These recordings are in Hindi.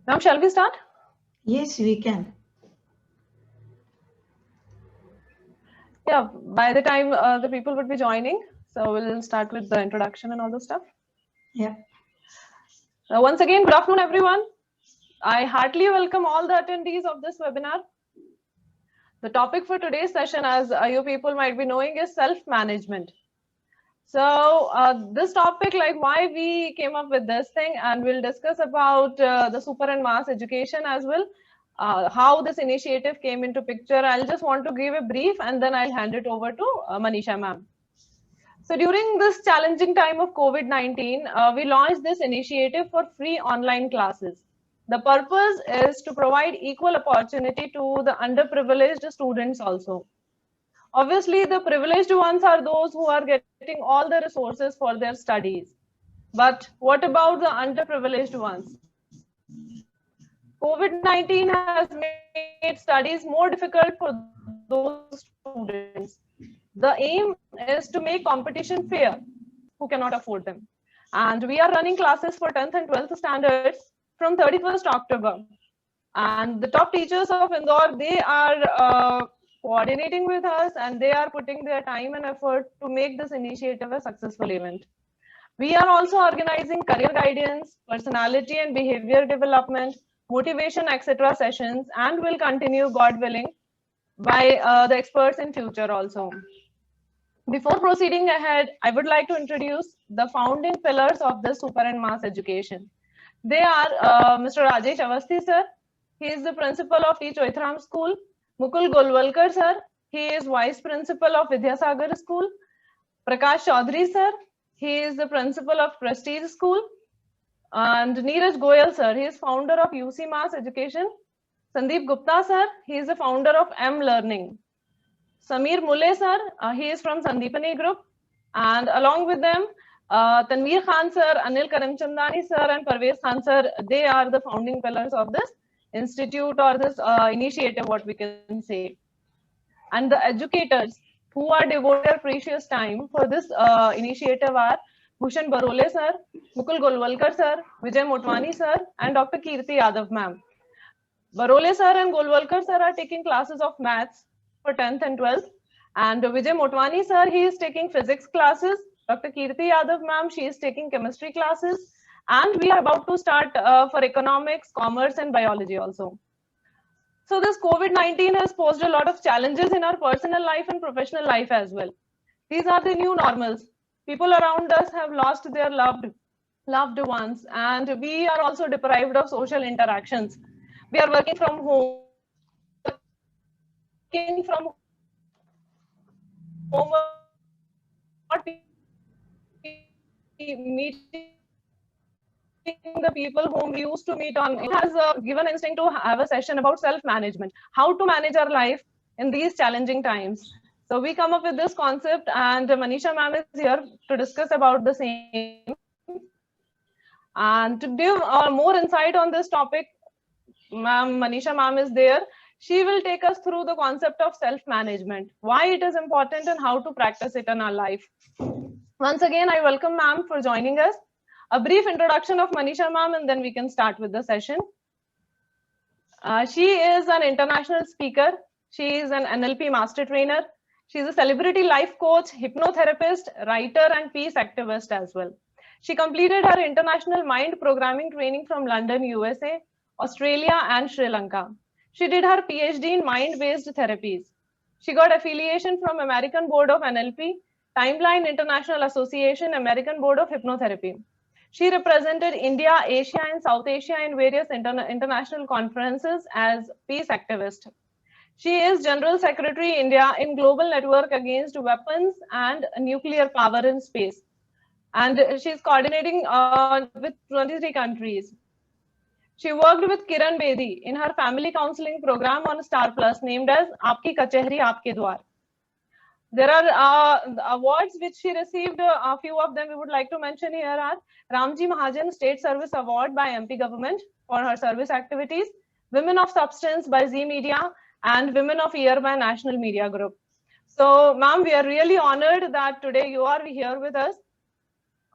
Now, shall we start? Yes, we can. Yeah, by the time the people would be joining, so we'll start with the introduction and all the stuff. Yeah. Once again, good afternoon, everyone. I heartily welcome all the attendees of this webinar. The topic for today's session, as you people might be knowing, is self-management. So this topic, like why we came up with this thing, and we'll discuss about the super and mass education as well, how this initiative came into picture. I'll just want to give a brief and then I'll hand it over to Manisha ma'am. So during this challenging time of COVID-19, we launched this initiative for free online classes. The purpose is to provide equal opportunity to the underprivileged students also. Obviously, the privileged ones are those who are getting all the resources for their studies. But what about the underprivileged ones? COVID-19 has made studies more difficult for those students. The aim is to make competition fair, who cannot afford them. And we are running classes for 10th and 12th standards from 31st October. And the top teachers of Indore, they are coordinating with us, and they are putting their time and effort to make this initiative a successful event. We are also organizing career guidance, personality and behavior development, motivation, etc. sessions, and will continue, God willing, by the experts in future also. Before proceeding ahead, I would like to introduce the founding pillars of the super and mass education. They are Mr. Rajesh Avasthi sir. He is the principal of T. Choithram School. Mukul Golwalkar sir. He is vice principal of Vidyasagar School. Prakash Chaudhary sir. He is the principal of Prestige School. And Neeraj Goyal sir. He is founder of UC Mass Education. Sandeep Gupta sir. He is the founder of M Learning. Samir Mule sir. He is from Sandeepani Group. And along with them, Tanveer Khan sir, Anil Karamchandani sir, and Parvez Khan sir, they are the founding pillars of this institute or this initiative, what we can say. And the educators who are devoting their precious time for this initiative are Bhushan Barole sir, Mukul Golwalkar sir, Vijay Motwani sir, and Dr. Kirti Yadav ma'am. Barole sir and Golwalkar sir are taking classes of maths for 10th and 12th. And Vijay Motwani sir, he is taking physics classes. Dr. Kirti Yadav ma'am, she is taking chemistry classes. And we are about to start for economics, commerce, and biology also. So this COVID-19 has posed a lot of challenges in our personal life and professional life as well. These are the new normals. People around us have lost their loved ones, and we are also deprived of social interactions. We are working from home, meeting the people whom we used to meet on. It has given instinct to have a session about self-management, how to manage our life in these challenging times. So we come up with this concept, and Manisha ma'am is here to discuss about the same. And to give more insight on this topic, Manisha ma'am is there. She will take us through the concept of self-management, why it is important and how to practice it in our life. Once again, I welcome ma'am for joining us. A brief introduction of Manisha ma'am, and then we can start with the session. She is an international speaker. She is an NLP master trainer. She is a celebrity life coach, hypnotherapist, writer, and peace activist as well. She completed her international mind programming training from London, USA, Australia, and Sri Lanka. She did her PhD in mind-based therapies. She got affiliation from American Board of NLP, Timeline International Association, American Board of Hypnotherapy. She represented India, Asia, and South Asia in various international conferences as peace activist. She is General Secretary India in Global Network Against Weapons and Nuclear Power in Space. And she is coordinating with 23 countries. She worked with Kiran Bedi in her family counseling program on Star Plus named as Aapki Kachehri Aapke Dwar. There are awards which she received. A few of them we would like to mention here are Ramji Mahajan State Service Award by MP government for her service activities, Women of Substance by Zee Media, and Women of Year by National Media Group. So, ma'am, we are really honored that today you are here with us.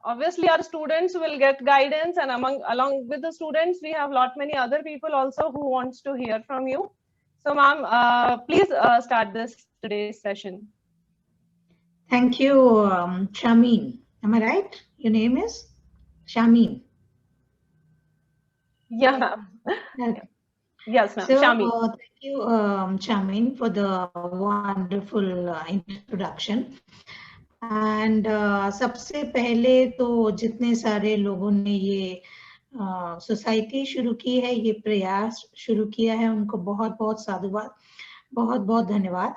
obviously our students will get guidance, and along with the students we have many other people also who wants to hear from you. So ma'am, please start this today's session. Thank you, Shameen. Am I right? Your name is Shameen. Yeah, ma'am. Okay. Yes, ma'am. So, Shami. thank you, Shameen, for the wonderful introduction. And सबसे पहले तो जितने सारे लोगों ने ये सोसाइटी शुरू की है, ये प्रयास शुरू किया है, उनको बहुत बहुत साधुवाद, बहुत बहुत धन्यवाद।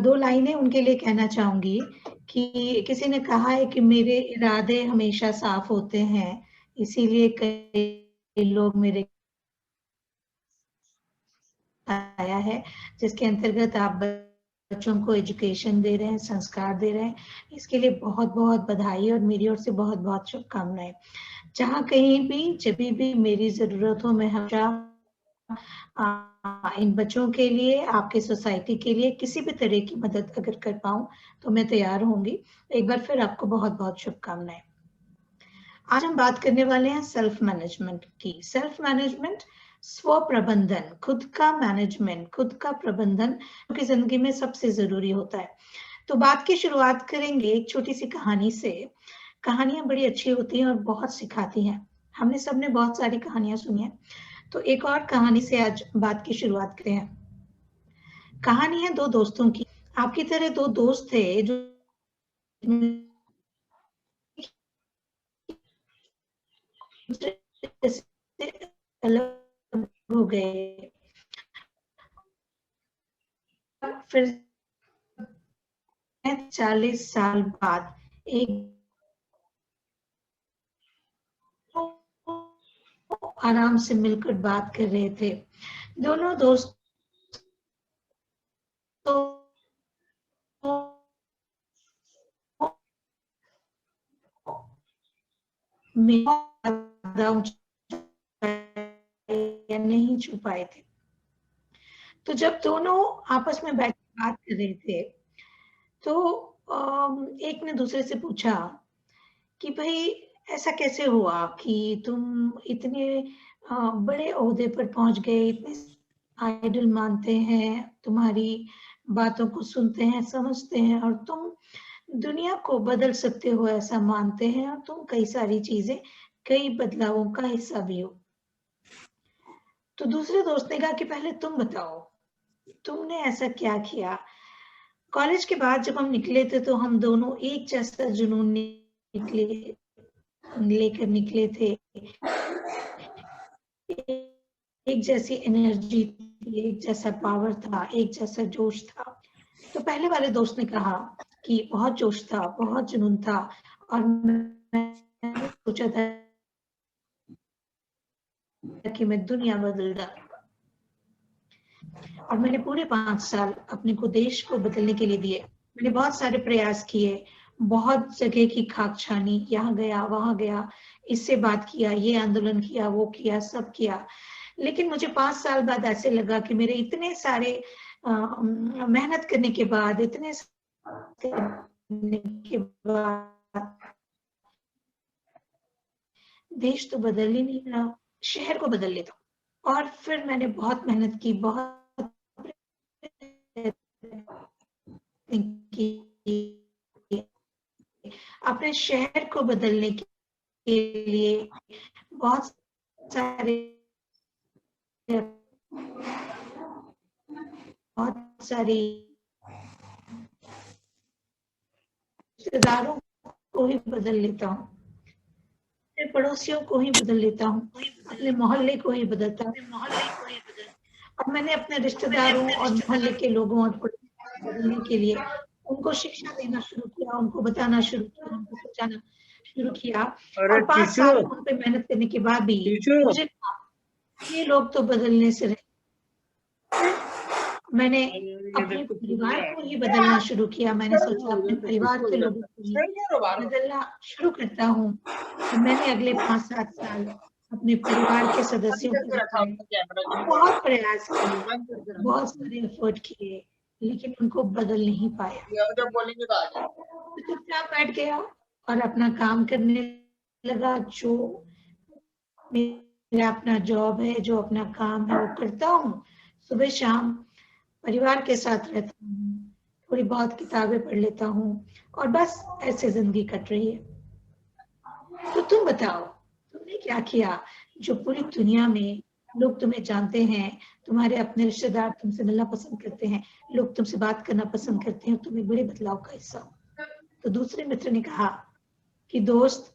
2 लाइनें उनके लिए कहना चाहूंगी कि किसी ने कहा है कि मेरे इरादे हमेशा साफ होते हैं, इसीलिए कई लोग मेरे आया है, जिसके अंतर्गत आप बच्चों को एजुकेशन दे रहे हैं, संस्कार दे रहे हैं। इसके लिए बहुत बहुत बधाई और मेरी ओर से बहुत बहुत शुभकामनाएं। जहाँ कहीं भी जब भी मेरी जरूरत हो, मैं हमेशा इन बच्चों के लिए, आपके सोसाइटी के लिए किसी भी तरह की मदद अगर कर पाऊं तो मैं तैयार होंगी। एक बार फिर आपको बहुत बहुत शुभकामनाएं। आज हम बात करने वाले हैं सेल्फ मैनेजमेंट की। सेल्फ मैनेजमेंट, स्व प्रबंधन, खुद का मैनेजमेंट, खुद का प्रबंधन की जिंदगी में सबसे जरूरी होता है। तो बात की शुरुआत करेंगे एक छोटी सी कहानी से। कहानियां बड़ी अच्छी होती हैं और बहुत सिखाती हैं। हमने सबने बहुत सारी कहानियां सुनी हैं, तो एक और कहानी से आज बात की शुरुआत करते हैं। कहानी है 2 दोस्तों की। आपकी तरह 2 दोस्त थे जो अलग हो गए, फिर 40 साल बाद एक आराम से मिलकर बात कर रहे थे। दोनों दोस्त नहीं छू पाए थे। तो जब दोनों आपस में बैठ बात कर रहे थे तो एक ने दूसरे से पूछा कि भाई ऐसा कैसे हुआ कि तुम इतने बड़े ओहदे पर पहुंच गए, इतने आइडल मानते हैं, तुम्हारी बातों को सुनते हैं, समझते हैं, और तुम दुनिया को बदल सकते हो ऐसा मानते हैं, और तुम कई सारी चीजें, कई बदलावों का हिस्सा भी हो। तो दूसरे दोस्त ने कहा कि पहले तुम बताओ, तुमने ऐसा क्या किया। कॉलेज के बाद जब हम निकले थे तो हम दोनों एक जैसा जुनून लेकर निकले थे, एक जैसी एनर्जी थी, एक जैसा पावर था, एक जैसा जोश था। तो पहले वाले दोस्त ने कहा कि बहुत जोश था, बहुत जुनून था, और मैंने सोचा था कि मैं दुनिया बदल डालूंगा, और मैंने पूरे 5 साल अपने को, देश को बदलने के लिए दिए। मैंने बहुत सारे प्रयास किए, बहुत जगह की खाक छानी, यहाँ गया, वहां गया, इससे बात किया, ये आंदोलन किया, वो किया, सब किया। लेकिन मुझे 5 साल बाद ऐसे लगा कि मेरे इतने सारे मेहनत करने के बाद, इतने करने के बाद देश तो बदल ही नहीं रहा, शहर को बदल लेता हूँ। और फिर मैंने बहुत मेहनत की, बहुत अपने शहर को बदलने के लिए बहुत सारी रिश्तेदारों को ही बदल लेता हूँ, अपने पड़ोसियों को ही बदल लेता हूँ, अपने मोहल्ले को ही बदलता हूँ। और मैंने अपने रिश्तेदारों और मोहल्ले के लोगों और बदलने के लिए उनको शिक्षा देना शुरू किया, उनको बताना शुरू किया, उनको समझाना शुरू किया। और 5 साल उन पे मेहनत करने के बाद भी मुझे ये लोग तो बदलने से रहे। मैंने अपने परिवार को ही बदलना शुरू किया। मैंने सोचा अपने परिवार के लोगों को ही बदलना शुरू करता हूँ। तो मैंने अगले 5-7 साल अपने परिवार के सदस्यों को बहुत प्रयास किए, बहुत सारे एफर्ट किए, लेकिन उनको बदल नहीं पाया। तो चुपचाप बैठ गया और अपना काम करने लगा। जो मेरा अपना जॉब है, जो अपना काम है वो करता हूँ। सुबह शाम परिवार के साथ रहता हूँ, थोड़ी बहुत किताबें पढ़ लेता हूँ और बस ऐसे जिंदगी कट रही है। तो तुम बताओ, तुमने क्या किया जो पूरी दुनिया में लोग तुम्हें जानते हैं, तुम्हारे अपने रिश्तेदार तुमसे मिलना पसंद करते हैं, लोग तुमसे बात करना पसंद करते हैं, तुम्हें बड़े बदलाव का हिस्सा हो। तो दूसरे मित्र ने कहा कि दोस्त,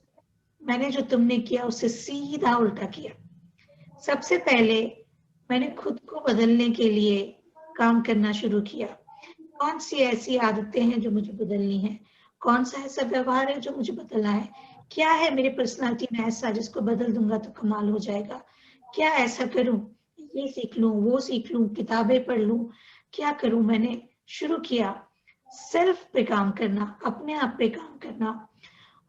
मैंने जो तुमने किया उससे सीधा उल्टा किया। सबसे पहले मैंने खुद को बदलने के लिए काम करना शुरू किया। कौन सी ऐसी आदतें हैं जो मुझे बदलनी है, कौन सा ऐसा व्यवहार है जो मुझे बदलना है, क्या है मेरी पर्सनालिटी में ऐसा जिसको बदल दूंगा तो कमाल हो जाएगा, क्या ऐसा करूं, ये सीख लूं, वो सीख लूं, किताबें पढ़ लूं, क्या करूं। मैंने शुरू किया सेल्फ पे काम करना, अपने आप पे काम करना।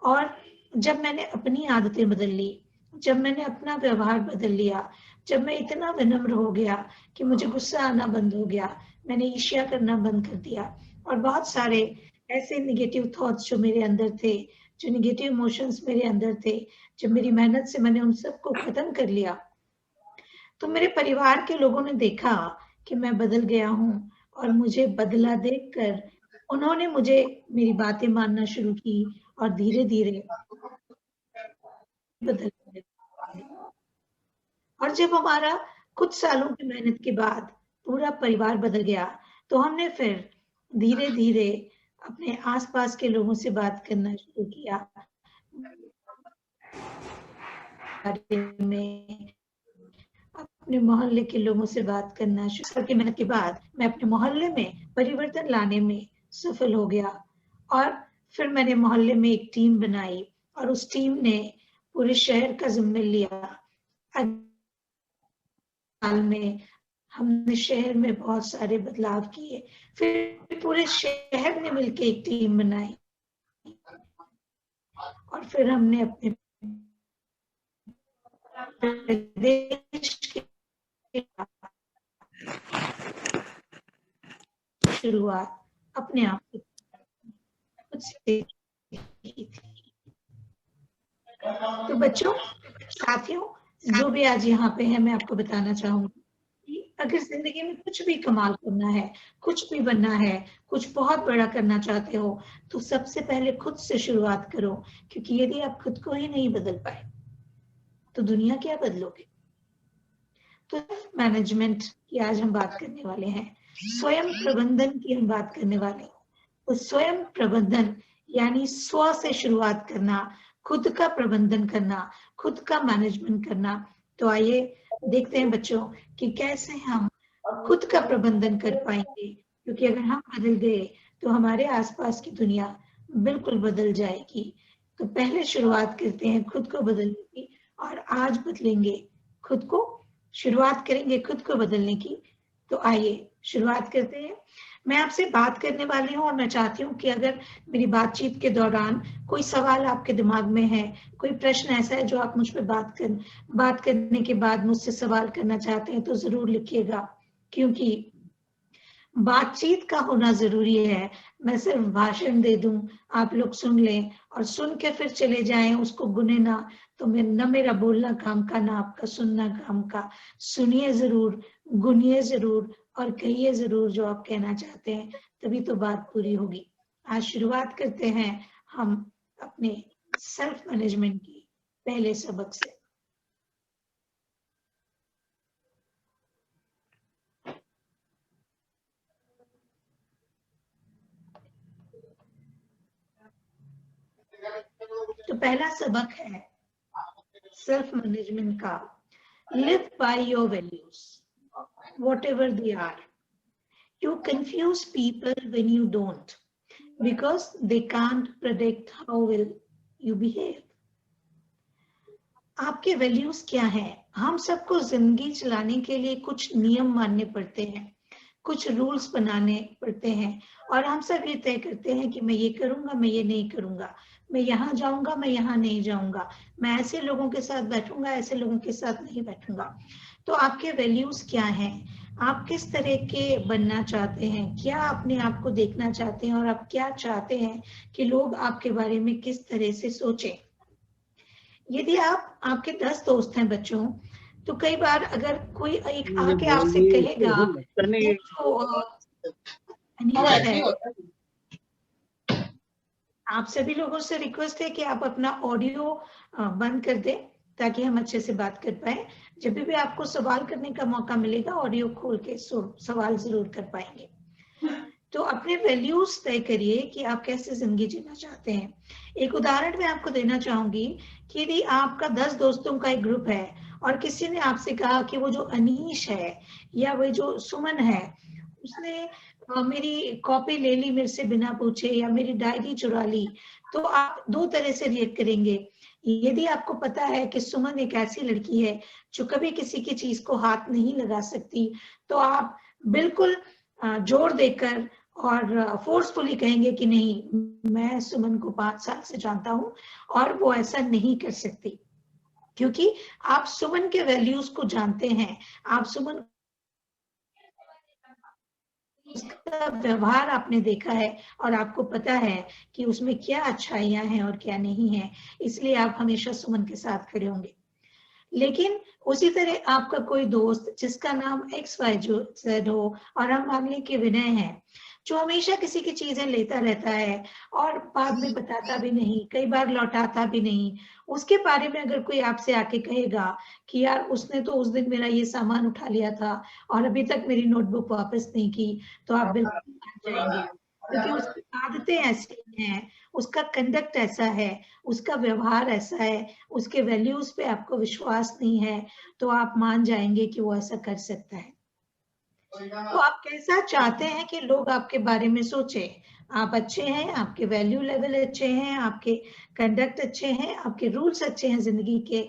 और जब मैंने अपनी आदतें बदल ली, जब मैंने अपना व्यवहार बदल लिया, जब मैं इतना विनम्र हो गया कि मुझे गुस्सा आना बंद हो गया, मैंने ईर्ष्या करना बंद कर दिया और बहुत सारे ऐसे निगेटिव थॉट्स जो मेरे अंदर थे, जो निगेटिव इमोशंस मेरे अंदर थे, जब मेरी मेहनत से मैंने उन सबको खत्म कर लिया, तो मेरे परिवार के लोगों ने देखा कि मैं बदल गया हूँ और मुझे बदला देखकर उन्होंने मुझे मेरी बातें मानना शुरू की और धीरे धीरे बदल गए। और जब हमारा कुछ सालों की मेहनत के बाद पूरा परिवार बदल गया, तो हमने फिर धीरे धीरे अपने आसपास के लोगों से बात करना शुरू किया बारे में, अपने मोहल्ले के लोगों से बात करना शुरू करके मेहनत के बाद मैं अपने मोहल्ले में परिवर्तन लाने में सफल हो गया। और फिर मैंने मोहल्ले में एक टीम बनाई और उस टीम ने पूरे शहर का जिम्मा लिया। साल में हमने शहर में बहुत सारे बदलाव किए, फिर पूरे शहर ने मिलकर एक टीम बनाई और फिर हमने अपने प्रदेश की शुरुआत अपने आप खुद से की थी। तो बच्चों, साथियों, जो भी आज यहाँ पे है, मैं आपको बताना चाहूंगी कि अगर जिंदगी में कुछ भी कमाल करना है, कुछ भी बनना है, कुछ बहुत बड़ा करना चाहते हो, तो सबसे पहले खुद से शुरुआत करो, क्योंकि यदि आप खुद को ही नहीं बदल पाए तो दुनिया क्या बदलोगे। तो मैनेजमेंट की आज हम बात करने वाले हैं, स्वयं प्रबंधन की हम बात करने वाले हैं। तो स्वयं प्रबंधन यानी स्व से शुरुआत करना, खुद का प्रबंधन करना, खुद का मैनेजमेंट करना। तो आइए देखते हैं बच्चों कि कैसे हम खुद का प्रबंधन कर पाएंगे, क्योंकि अगर हम बदल गए तो हमारे आसपास की दुनिया बिल्कुल बदल जाएगी। तो पहले शुरुआत करते हैं खुद को बदलने की और आज बदलेंगे खुद को, शुरुआत करेंगे खुद को बदलने की। तो आइए शुरुआत करते हैं। मैं आपसे बात करने वाली हूँ और मैं चाहती हूँ कि अगर मेरी बातचीत के दौरान कोई सवाल आपके दिमाग में है, कोई प्रश्न ऐसा है जो आप मुझ पर बात करने के बाद मुझसे सवाल करना चाहते हैं, तो जरूर लिखिएगा, क्योंकि बातचीत का होना जरूरी है। मैं सिर्फ भाषण दे दूं, आप लोग सुन लें और सुन के फिर चले जाएं, उसको गुने ना, तो मैं न मेरा बोलना काम का ना आपका सुनना काम का। सुनिए जरूर, गुनिए जरूर और कहिए जरूर जो आप कहना चाहते हैं, तभी तो बात पूरी होगी। आज शुरुआत करते हैं हम अपने सेल्फ मैनेजमेंट की पहले सबक से। तो पहला सबक है सेल्फ मैनेजमेंट का, live by your values, whatever they are. You confuse people when you don't, because they can't predict how will you behave. आपके वैल्यूज क्या हैं? हम सबको जिंदगी चलाने के लिए कुछ नियम मानने पड़ते हैं, कुछ रूल्स बनाने पड़ते हैं और हम सब ये तय करते हैं कि मैं ये करूंगा, मैं ये नहीं करूंगा, मैं यहाँ जाऊंगा, मैं यहाँ नहीं जाऊंगा, मैं ऐसे लोगों के साथ बैठूंगा, ऐसे लोगों के साथ नहीं बैठूंगा। तो आपके वैल्यूज क्या हैं? आप किस तरह के बनना चाहते हैं, क्या अपने आप को देखना चाहते हैं और आप क्या चाहते हैं कि लोग आपके बारे में किस तरह से सोचें। यदि आपके 10 दोस्त हैं बच्चों, तो कई बार अगर कोई एक आके आपसे कहेगा ये जो अनीश है, आप सभी लोगों से रिक्वेस्ट है कि आप अपना ऑडियो बंद कर दें ताकि हम अच्छे से बात कर पाए। जब भी आपको सवाल करने का मौका मिलेगा ऑडियो खोल के सवाल जरूर कर पाएंगे। तो अपने वैल्यूज तय करिए कि आप कैसे जिंदगी जीना चाहते हैं। एक उदाहरण मैं आपको देना चाहूंगी कि यदि आपका 10 दोस्तों का एक ग्रुप है और किसी ने आपसे कहा कि वो जो अनीश है या वो जो सुमन है उसने मेरी कॉपी ले ली मेरे से बिना पूछे या मेरी डायरी चुरा ली, तो आप दो तरह से रिएक्ट करेंगे। यदि आपको पता है कि सुमन एक ऐसी लड़की है जो कभी किसी की चीज को हाथ नहीं लगा सकती, तो आप बिल्कुल जोर देकर और फोर्सफुली कहेंगे कि नहीं, मैं सुमन को 5 साल से जानता हूं और वो ऐसा नहीं कर सकती, क्योंकि आप सुमन के वैल्यूज को जानते हैं, आप सुमन उसका व्यवहार आपने देखा है और आपको पता है कि उसमें क्या अच्छाइयां हैं और क्या नहीं है, इसलिए आप हमेशा सुमन के साथ खड़े होंगे। लेकिन उसी तरह आपका कोई दोस्त जिसका नाम XYZ हो और हम मान लें कि विनय है, जो हमेशा किसी की चीजें लेता रहता है और बाद में बताता भी नहीं, कई बार लौटाता भी नहीं, उसके बारे में अगर कोई आपसे आके कहेगा कि यार उसने तो उस दिन मेरा ये सामान उठा लिया था और अभी तक मेरी नोटबुक वापस नहीं की, तो आप बिल्कुल मान जाएंगे, क्योंकि उसकी आदतें ऐसी हैं, उसका कंडक्ट ऐसा है, उसका व्यवहार ऐसा है, उसके वैल्यूज पे आपको विश्वास नहीं है, तो आप मान जाएंगे कि वो ऐसा कर सकता है। तो आप कैसा चाहते हैं कि लोग आपके बारे में सोचें? आप अच्छे हैं, आपके वैल्यू लेवल अच्छे हैं, आपके कंडक्ट अच्छे हैं, आपके रूल्स अच्छे हैं जिंदगी के,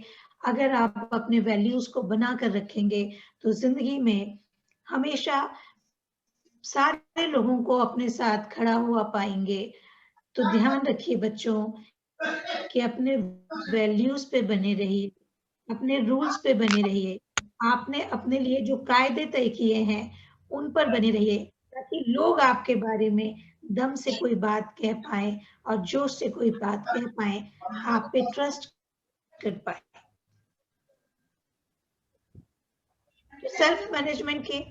अगर आप अपने वैल्यूज को बना कर रखेंगे तो जिंदगी में हमेशा सारे लोगों को अपने साथ खड़ा हुआ पाएंगे। तो ध्यान रखिए बच्चों कि अपने वैल्यूज पे बने रहिए, अपने रूल्स पे बने रहिए, आपने अपने लिए जो कायदे तय किए हैं उन पर बने रहिए, ताकि लोग आपके बारे में दम से कोई बात कह पाए और जोश से कोई बात कह पाए, आप पे ट्रस्ट कर पाए। सेल्फ मैनेजमेंट के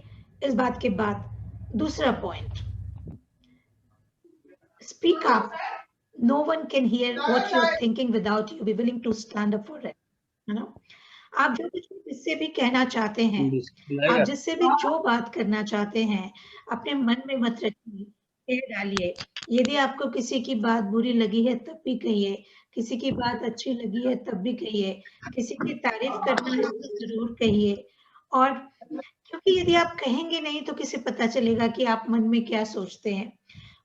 इस बात के बाद दूसरा point, speak up, no one can hear what you are thinking without you be willing to stand up for it, है ना। आप जो कुछ जिससे भी कहना चाहते हैं, आप जिससे भी जो बात करना चाहते हैं, अपने मन में मत रखिए, कह डालिए। यदि आपको किसी की बात बुरी लगी है तब भी कहिए, किसी की बात अच्छी लगी है तब भी कहिए, किसी की तारीफ करना है तो जरूर कहिए। और क्योंकि यदि आप कहेंगे नहीं तो किसे पता चलेगा कि आप मन में क्या सोचते हैं।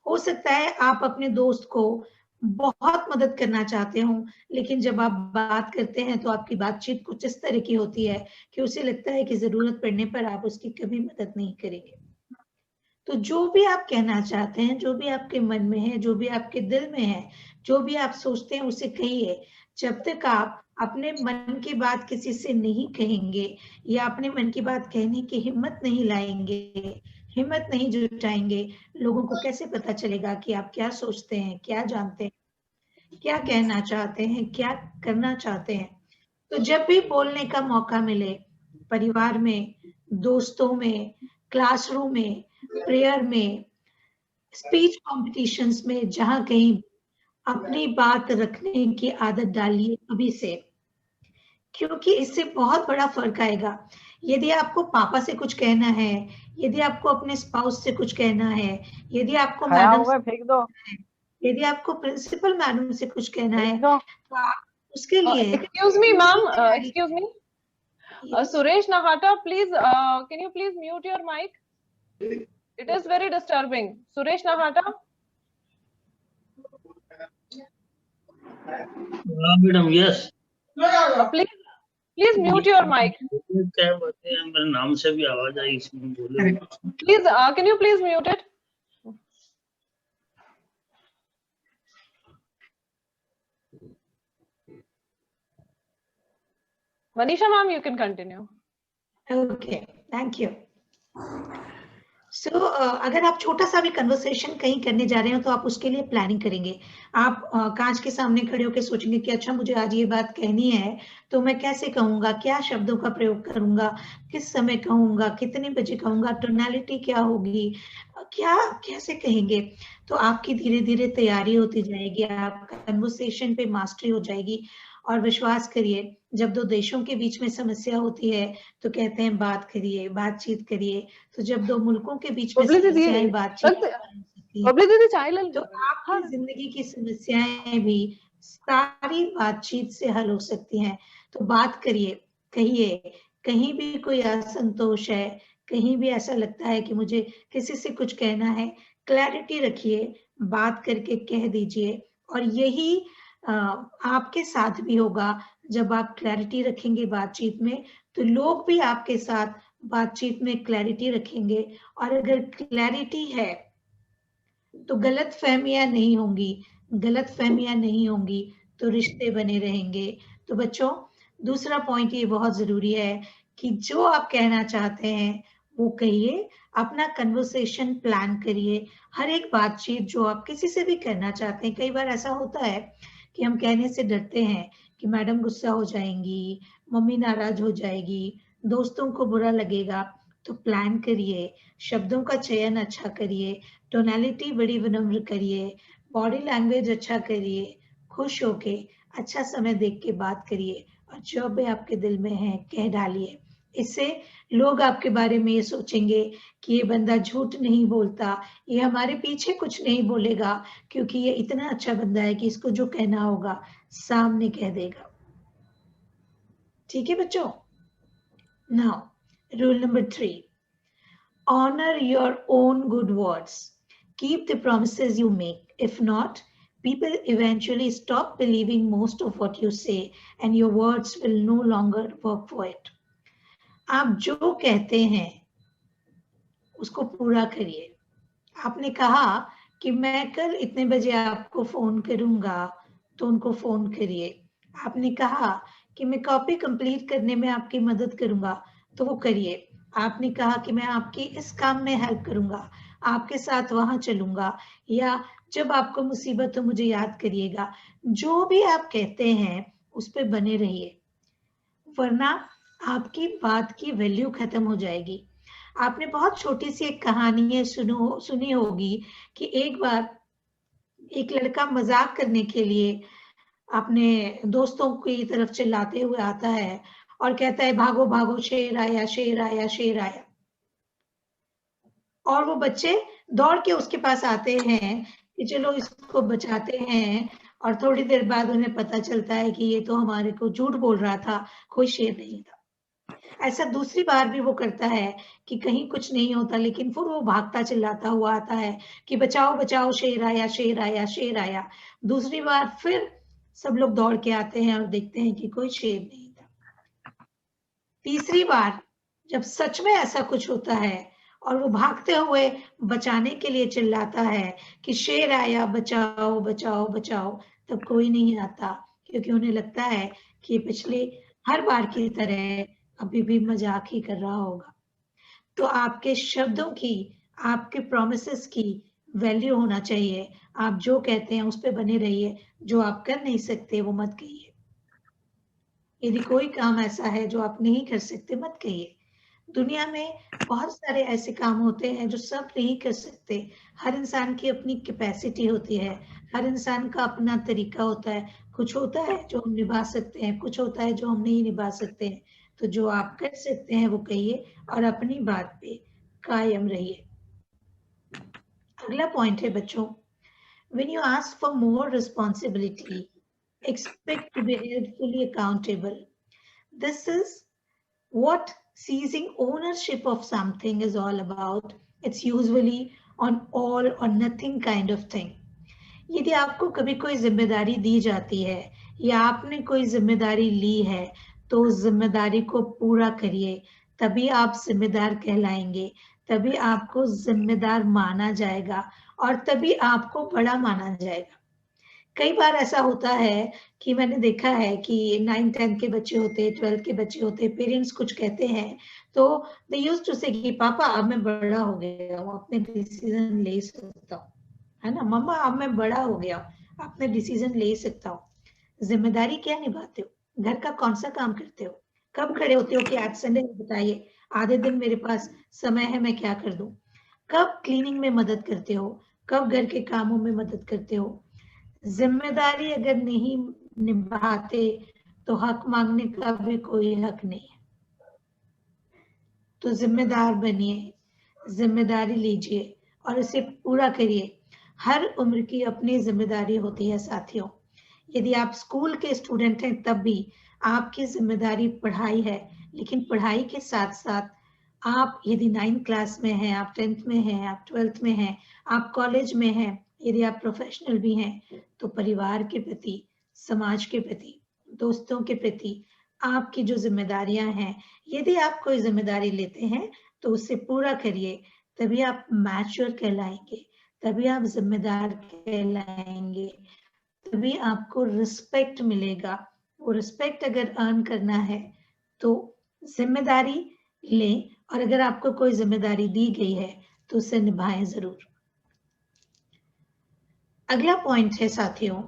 हो सकता है आप अपने दोस्त को बहुत मदद करना चाहते हो, लेकिन जब आप बात करते हैं तो आपकी बातचीत कुछ इस तरह की होती है कि उसे लगता है कि जरूरत पड़ने पर आप उसकी कभी मदद नहीं करेंगे। तो जो भी आप कहना चाहते हैं, जो भी आपके मन में है, जो भी आपके दिल में है, जो भी आप सोचते हैं उसे कहिए। जब तक आप अपने मन की बात किसी से नहीं कहेंगे या अपने मन की बात कहने की हिम्मत नहीं लाएंगे, हिम्मत नहीं जुटाएंगे, लोगों को कैसे पता चलेगा कि आप क्या सोचते हैं, क्या जानते हैं, क्या कहना चाहते हैं, क्या करना चाहते हैं। तो जब भी बोलने का मौका मिले, परिवार में, दोस्तों में, क्लासरूम में, प्रेयर में, स्पीच कॉम्पिटिशन्स में, जहां कहीं अपनी बात रखने की आदत डालिए अभी से, क्योंकि इससे बहुत बड़ा फर्क आएगा। यदि आपको पापा से कुछ कहना है, यदि आपको अपने स्पाउस से कुछ कहना है, यदि आपको मैडम से फेंक दो, यदि आपको प्रिंसिपल मैडम से कुछ कहना है, तो आप उसके लिए Excuse me, ma'am. Excuse me. Suresh Nahata, please, can you please mute your mic? It is very disturbing. Suresh Nahata. Madam yes, Please mute your mic. क्या बात है, मेरे नाम से भी आवाज आई इसमें, बोले Please, can you please mute it? Manisha ma'am, you can continue. Okay, thank you. सो अगर आप छोटा सा भी कन्वर्सेशन कहीं करने जा रहे हो तो आप उसके लिए प्लानिंग करेंगे। आप कांच के सामने खड़े होकर सोचेंगे कि अच्छा मुझे आज ये बात कहनी है तो मैं कैसे कहूंगा, क्या शब्दों का प्रयोग करूंगा, किस समय कहूंगा, कितने बजे कहूंगा, टोनालिटी क्या होगी, क्या कैसे कहेंगे। तो आपकी धीरे धीरे तैयारी होती जाएगी, आपका कन्वर्सेशन पे मास्टरी हो जाएगी। और विश्वास करिए, जब दो देशों के बीच में समस्या होती है तो कहते हैं बात करिए, बातचीत करिए। तो जब दो मुल्कों के बीच में बबली दीदी समस्याएं बातचीत हो सकती हैं, बबली दीदी चाय ले तो लो। आपकी जिंदगी की समस्याएं भी सारी बातचीत से हल हो सकती हैं। तो बात करिए, कहिए। कहीं भी कोई असंतोष है, कहीं भी ऐसा लगता है कि मुझे किसी से कुछ कहना है, क्लैरिटी रखिए, बात करके कह दीजिए। और यही आपके साथ भी होगा। जब आप क्लैरिटी रखेंगे बातचीत में तो लोग भी आपके साथ बातचीत में क्लैरिटी रखेंगे। और अगर क्लैरिटी है तो गलतफहमियां नहीं होंगी, गलतफहमियां नहीं होंगी तो रिश्ते बने रहेंगे। तो बच्चों, दूसरा पॉइंट ये बहुत जरूरी है कि जो आप कहना चाहते हैं वो कहिए, अपना कन्वर्सेशन प्लान करिए। हर एक बातचीत जो आप किसी से भी करना चाहते हैं, कई बार ऐसा होता है कि हम कहने से डरते हैं कि मैडम गुस्सा हो जाएंगी, मम्मी नाराज हो जाएगी, दोस्तों को बुरा लगेगा। तो प्लान करिए, शब्दों का चयन अच्छा करिए, टोनालिटी बड़ी विनम्र करिए, बॉडी लैंग्वेज अच्छा करिए, खुश होके अच्छा समय देख के बात करिए और जो भी आपके दिल में है कह डालिए। इससे लोग आपके बारे में ये सोचेंगे कि ये बंदा झूठ नहीं बोलता, ये हमारे पीछे कुछ नहीं बोलेगा, क्योंकि ये इतना अच्छा बंदा है कि इसको जो कहना होगा सामने कह देगा। ठीक है बच्चों? Now rule number 3, honor your own good words. Keep the promises you make. If not, people eventually stop believing most of what you say and your words will no longer work for it. आप जो कहते हैं उसको पूरा करिए। आपने कहा कि मैं कल इतने बजे आपको फोन करूंगा तो उनको फोन करिए। आपने कहा कि मैं कॉपी कंप्लीट करने में आपकी मदद करूंगा तो वो करिए। आपने कहा कि मैं आपकी इस काम में हेल्प करूंगा, आपके साथ वहां चलूंगा, या जब आपको मुसीबत हो मुझे याद करिएगा। जो भी आप कहते हैं उस पर बने रहिए, वरना आपकी बात की वैल्यू खत्म हो जाएगी। आपने बहुत छोटी सी एक कहानी है सुनी होगी कि एक बार एक लड़का मजाक करने के लिए अपने दोस्तों की तरफ चिल्लाते हुए आता है और कहता है भागो भागो शेर आया शेर आया शेर आया। और वो बच्चे दौड़ के उसके पास आते हैं कि चलो इसको बचाते हैं। और थोड़ी देर बाद उन्हें पता चलता है कि ये तो हमारे को झूठ बोल रहा था, कोई शेर नहीं था। ऐसा दूसरी बार भी वो करता है कि कहीं कुछ नहीं होता, लेकिन फिर वो भागता चिल्लाता हुआ आता है कि बचाओ बचाओ शेर आया शेर आया शेर आया। दूसरी बार फिर सब लोग दौड़ के आते हैं और देखते हैं कि कोई शेर नहीं था। तीसरी बार जब सच में ऐसा कुछ होता है और वो भागते हुए बचाने के लिए चिल्लाता है कि शेर आया बचाओ बचाओ बचाओ, तब कोई नहीं आता, क्योंकि उन्हें लगता है कि पिछले हर बार की तरह अभी भी मजाक ही कर रहा होगा। तो आपके शब्दों की, आपके प्रोमिसेस की वैल्यू होना चाहिए। आप जो कहते हैं उस पर बने रहिए, जो आप कर नहीं सकते वो मत कहिए। यदि कोई काम ऐसा है जो आप नहीं कर सकते मत कहिए। दुनिया में बहुत सारे ऐसे काम होते हैं जो सब नहीं कर सकते। हर इंसान की अपनी कैपेसिटी होती है, हर इंसान का अपना तरीका होता है। कुछ होता है जो हम निभा सकते हैं, कुछ होता है जो हम नहीं निभा सकते हैं। तो जो आप कर सकते हैं वो कहिए और अपनी बात पे कायम रहिए। अगला पॉइंट है बच्चों, when you ask for more responsibility, expect to be held fully accountable. This is what seizing ownership of something is all about. It's usually on all or nothing kind of thing. यदि आपको कभी कोई जिम्मेदारी दी जाती है या आपने कोई जिम्मेदारी ली है तो उस जिम्मेदारी को पूरा करिए, तभी आप जिम्मेदार कहलाएंगे, तभी आपको जिम्मेदार माना जाएगा और तभी आपको बड़ा माना जाएगा। कई बार ऐसा होता है कि मैंने देखा है कि 9 10 के बच्चे होते, 12 के बच्चे होते, पेरेंट्स कुछ कहते हैं तो दे यूज्ड टू से कि पापा अब मैं बड़ा हो गया हूँ, अपने डिसीजन ले सकता हूँ, है ना, मम्मा अब मैं बड़ा हो गया हूँ, अपने डिसीजन ले सकता हूँ। जिम्मेदारी क्या निभाते हो, घर का कौन सा काम करते हो, कब खड़े होते हो कि आज संडे बताइए आधे दिन मेरे पास समय है, मैं क्या कर दूं, कब क्लीनिंग में मदद करते हो, कब घर के कामों में मदद करते हो। जिम्मेदारी अगर नहीं निभाते तो हक मांगने का भी कोई हक नहीं है। तो जिम्मेदार बनिए, जिम्मेदारी लीजिए और इसे पूरा करिए। हर उम्र की अपनी जिम्मेदारी होती है साथियों। यदि आप स्कूल के स्टूडेंट हैं तब भी आपकी जिम्मेदारी पढ़ाई है, लेकिन पढ़ाई के साथ साथ आप यदि 9th क्लास में हैं, आप 10th में हैं, आप 12th में हैं, आप कॉलेज में हैं, यदि आप प्रोफेशनल भी हैं, तो परिवार के प्रति, समाज के प्रति, दोस्तों के प्रति आपकी जो जिम्मेदारियां हैं, यदि आप कोई जिम्मेदारी लेते हैं तो उसे पूरा करिए, तभी आप मैच्योर कहलाएंगे, तभी आप जिम्मेदार कहलाएंगे, तभी आपको रिस्पेक्ट मिलेगा। वो रिस्पेक्ट अगर अर्न करना है तो जिम्मेदारी लें, और अगर आपको कोई जिम्मेदारी दी गई है तो उसे निभाएं जरूर। अगला पॉइंट है साथियों,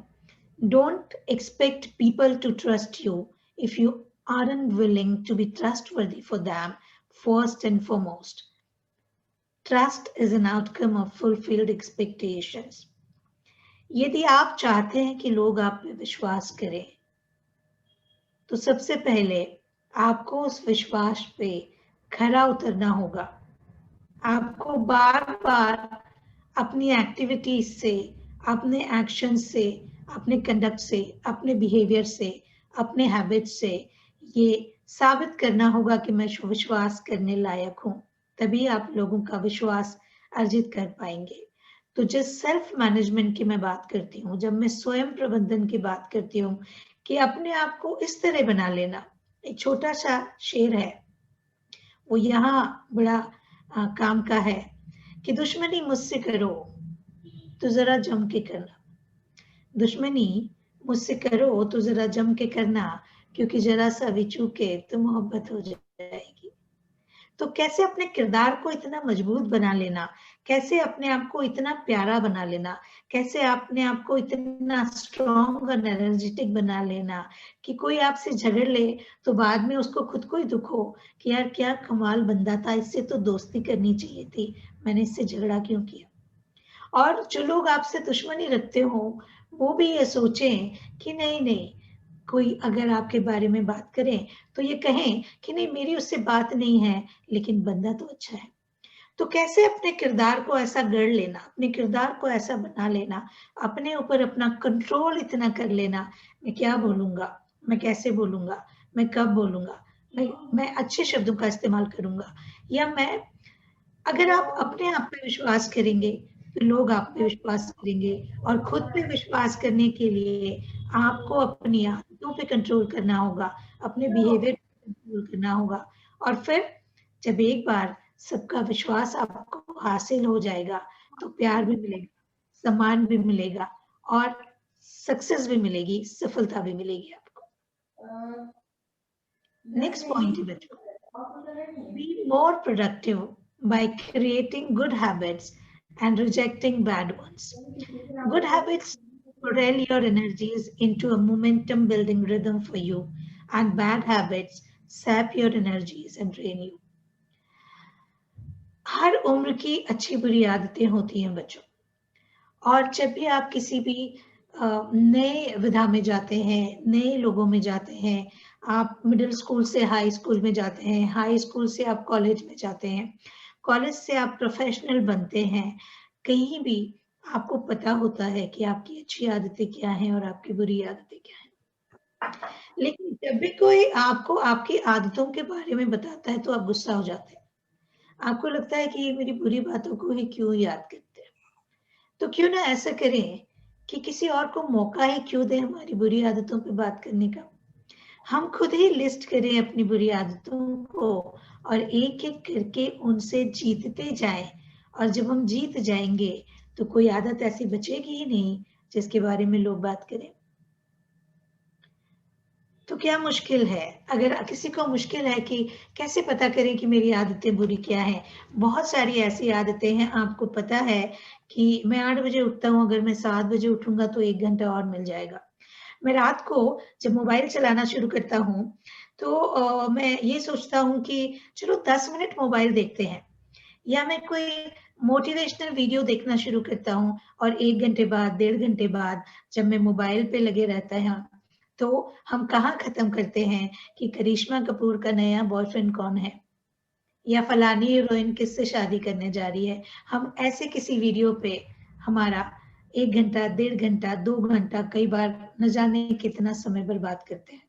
don't expect people to trust you if you aren't willing to be trustworthy for them first and foremost. Trust is an outcome of fulfilled expectations. यदि आप चाहते हैं कि लोग आप पे विश्वास करें तो सबसे पहले आपको उस विश्वास पे खरा उतरना होगा। आपको बार बार अपनी एक्टिविटीज से, अपने एक्शन से, अपने कंडक्ट से, अपने बिहेवियर से, अपने हैबिट से ये साबित करना होगा कि मैं विश्वास करने लायक हूं, तभी आप लोगों का विश्वास अर्जित कर पाएंगे। तो जिस सेल्फ मैनेजमेंट की मैं बात करती हूँ, जब मैं स्वयं प्रबंधन की बात करती हूँ कि अपने आप को इस तरह बना लेना, एक छोटा सा शेर है, वो यहाँ बड़ा काम का है कि दुश्मनी मुझसे करो तो जरा जम के करना, दुश्मनी मुझसे करो तो जरा जम के करना, क्योंकि जरा सा भी चूके तो मोहब्बत हो जाएगी। तो कैसे अपने किरदार को इतना मजबूत बना लेना, कैसे अपने आप को इतना प्यारा बना लेना, कैसे अपने आप को इतना स्ट्रॉन्ग और एनर्जेटिक बना लेना कि कोई आपसे झगड़ ले तो बाद में उसको खुद को ही दुख हो कि यार क्या कमाल बंदा था, इससे तो दोस्ती करनी चाहिए थी, मैंने इससे झगड़ा क्यों किया। और जो लोग आपसे दुश्मनी रखते हो वो भी ये सोचें कि नहीं नहीं, कोई अगर आपके बारे में बात करें तो ये कहें कि नहीं मेरी उससे बात नहीं है, लेकिन बंदा तो अच्छा है। तो कैसे अपने किरदार को ऐसा गढ़ लेना, अपने किरदार को ऐसा बना लेना, अपने ऊपर अपना कंट्रोल इतना कर लेना, मैं क्या बोलूंगा, मैं कैसे बोलूंगा, मैं कब बोलूंगा, मैं अच्छे शब्दों का इस्तेमाल करूंगा, या मैं, अगर आप अपने आप पे विश्वास करेंगे तो लोग आप पे विश्वास करेंगे। और खुद पे विश्वास करने के लिए आपको अपनी आदतों पे कंट्रोल करना होगा, अपने बिहेवियर पे कंट्रोल करना होगा। और फिर जब एक बार सबका विश्वास आपको हासिल हो जाएगा तो प्यार भी मिलेगा, सम्मान भी मिलेगा और सक्सेस भी मिलेगी, सफलता भी मिलेगी आपको। नेक्स्ट पॉइंट है बच्चों, be more productive by creating good habits and rejecting bad ones. Good habits propel your energies into a momentum building rhythm for you, and bad habits sap your energies and drain you. हर उम्र की अच्छी बुरी आदतें होती हैं बच्चों, और जब भी आप किसी भी नए विधा में जाते हैं, नए लोगों में जाते हैं, आप मिडिल स्कूल से हाई स्कूल में जाते हैं, हाई स्कूल से आप कॉलेज में जाते हैं, कॉलेज से आप प्रोफेशनल बनते हैं, कहीं भी आपको पता होता है कि आपकी अच्छी आदतें क्या हैं और आपकी बुरी आदतें क्या हैं। लेकिन जब भी कोई आपको आपकी आदतों के बारे में बताता है तो आप गुस्सा हो जाते हैं, आपको लगता है कि ये मेरी बुरी बातों को ही क्यों याद करते हैं। तो क्यों ना ऐसा करें कि किसी और को मौका ही क्यों दें हमारी बुरी आदतों पे बात करने का। हम खुद ही लिस्ट करें अपनी बुरी आदतों को और एक एक करके उनसे जीतते जाएं, और जब हम जीत जाएंगे तो कोई आदत ऐसी बचेगी ही नहीं जिसके बारे में लोग बात करें। तो क्या मुश्किल है? अगर किसी को मुश्किल है कि कैसे पता करें कि मेरी आदतें बुरी क्या हैं, बहुत सारी ऐसी आदतें हैं, आपको पता है कि मैं 8 बजे उठता हूँ, अगर मैं 7 बजे उठूंगा तो 1 घंटा और मिल जाएगा। मैं रात को जब मोबाइल चलाना शुरू करता हूँ तो मैं ये सोचता हूँ कि चलो 10 मिनट मोबाइल देखते हैं, या मैं कोई मोटिवेशनल वीडियो देखना शुरू करता हूँ और 1 घंटे बाद, 1.5 घंटे बाद जब मैं मोबाइल पे लगे रहता है, तो हम कहाँ खत्म करते हैं कि करिश्मा कपूर का नया बॉयफ्रेंड कौन है, या फलानी हीरोइन किससे शादी करने जा रही है। हम ऐसे किसी वीडियो पे हमारा 1 घंटा, 1.5 घंटा, 2 घंटा, कई बार न जाने कितना समय बर्बाद करते हैं।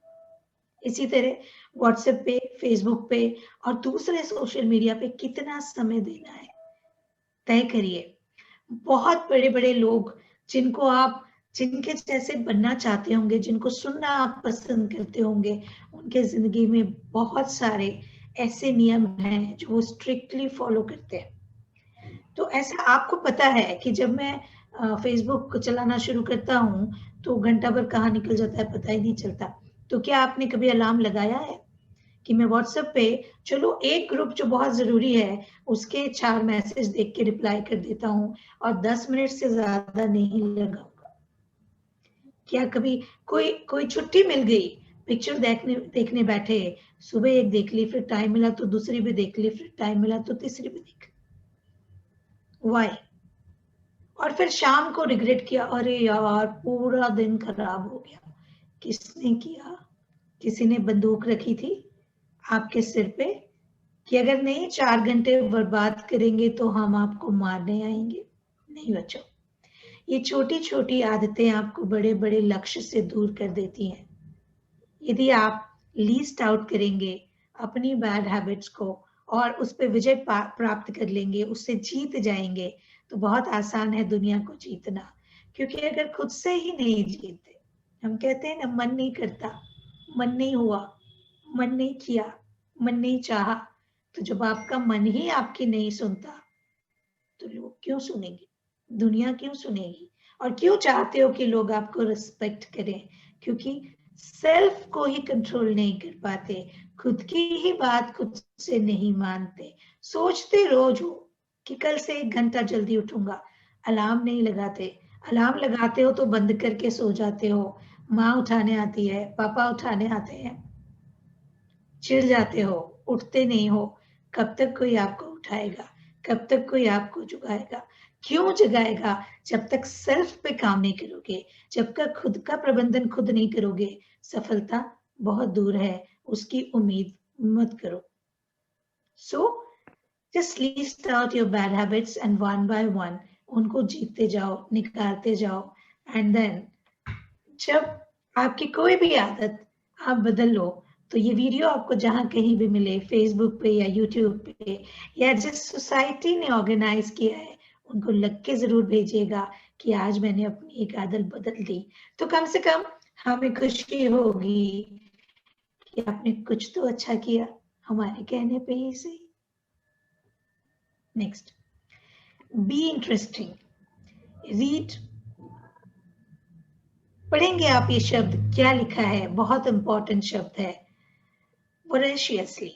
इसी तरह व्हाट्सएप पे, फेसबुक पे और दूसरे सोशल मीडिया पे कितना समय देना है, तय करिए। बहुत बड़े-बड़े लोग जिनको आप, जिनके जैसे बनना चाहते होंगे, जिनको सुनना आप पसंद करते होंगे, उनके जिंदगी में बहुत सारे ऐसे नियम हैं जो वो स्ट्रिक्टली फॉलो करते हैं। तो ऐसा आपको पता है कि जब मैं फेसबुक चलाना शुरू करता हूँ तो घंटा भर कहाँ निकल जाता है पता ही नहीं चलता। तो क्या आपने कभी अलार्म लगाया है कि मैं व्हाट्सएप पे चलो एक ग्रुप जो बहुत जरूरी है उसके 4 मैसेज देख के रिप्लाई कर देता हूँ और 10 मिनट से ज्यादा नहीं लगाऊंगा। क्या कभी कोई छुट्टी मिल गई, पिक्चर देखने बैठे, सुबह एक देख ली, फिर टाइम मिला तो दूसरी भी देख ली, फिर टाइम मिला तो तीसरी भी देख ली। व्हाई? और फिर शाम को रिग्रेट किया, अरे यार पूरा दिन खराब हो गया। किसने किया? किसी ने बंदूक रखी थी आपके सिर पे कि अगर नहीं 4 घंटे बर्बाद करेंगे तो हम आपको मारने आएंगे? नहीं बच्चों, ये छोटी छोटी आदतें आपको बड़े बड़े लक्ष्य से दूर कर देती हैं। यदि आप लीस्ट आउट करेंगे अपनी बैड हैबिट्स को और उस पर विजय प्राप्त कर लेंगे, उससे जीत जाएंगे, तो बहुत आसान है दुनिया को जीतना। क्योंकि अगर खुद से ही नहीं जीते, हम कहते हैं ना मन नहीं करता, मन नहीं हुआ, मन नहीं किया, मन नहीं चाहा, तो जब आपका मन ही आपकी नहीं सुनता तो लोग क्यों सुनेंगे, दुनिया क्यों सुनेगी? और क्यों चाहते हो कि लोग आपको रिस्पेक्ट करें? क्योंकि सेल्फ को ही कंट्रोल नहीं कर पाते, खुद की ही बात खुद से नहीं मानते, सोचते रोज हो कि कल से 1 घंटा जल्दी उठूंगा, अलार्म नहीं लगाते, अलार्म लगाते हो तो बंद करके सो जाते हो, माँ उठाने आती है, पापा उठाने आते हैं, चिढ़ जाते हो, उठते नहीं हो। कब तक कोई आपको उठाएगा? कब तक कोई आपको जगाएगा? क्यों जगाएगा? जब तक सेल्फ पे काम नहीं करोगे, जब तक खुद का प्रबंधन खुद नहीं करोगे, सफलता बहुत दूर है, उसकी उम्मीद मत करो। सो just list out your bad habits and one by one उनको जीतते जाओ, निकालते जाओ, and then जब आपकी कोई भी आदत आप बदल लो तो ये वीडियो आपको जहां कहीं भी मिले, फेसबुक पे या यूट्यूब पे या जिस सोसाइटी ने ऑर्गेनाइज किया है, उनको लग के जरूर भेजिएगा कि आज मैंने अपनी एक आदत बदल दी। तो कम से कम हमें खुशी होगी कि आपने कुछ तो अच्छा किया, हमारे कहने पे ही सही। Next, be interesting. रीड, पढ़ेंगे आप ये शब्द, क्या लिखा है, बहुत इंपॉर्टेंट शब्द है। Voraciously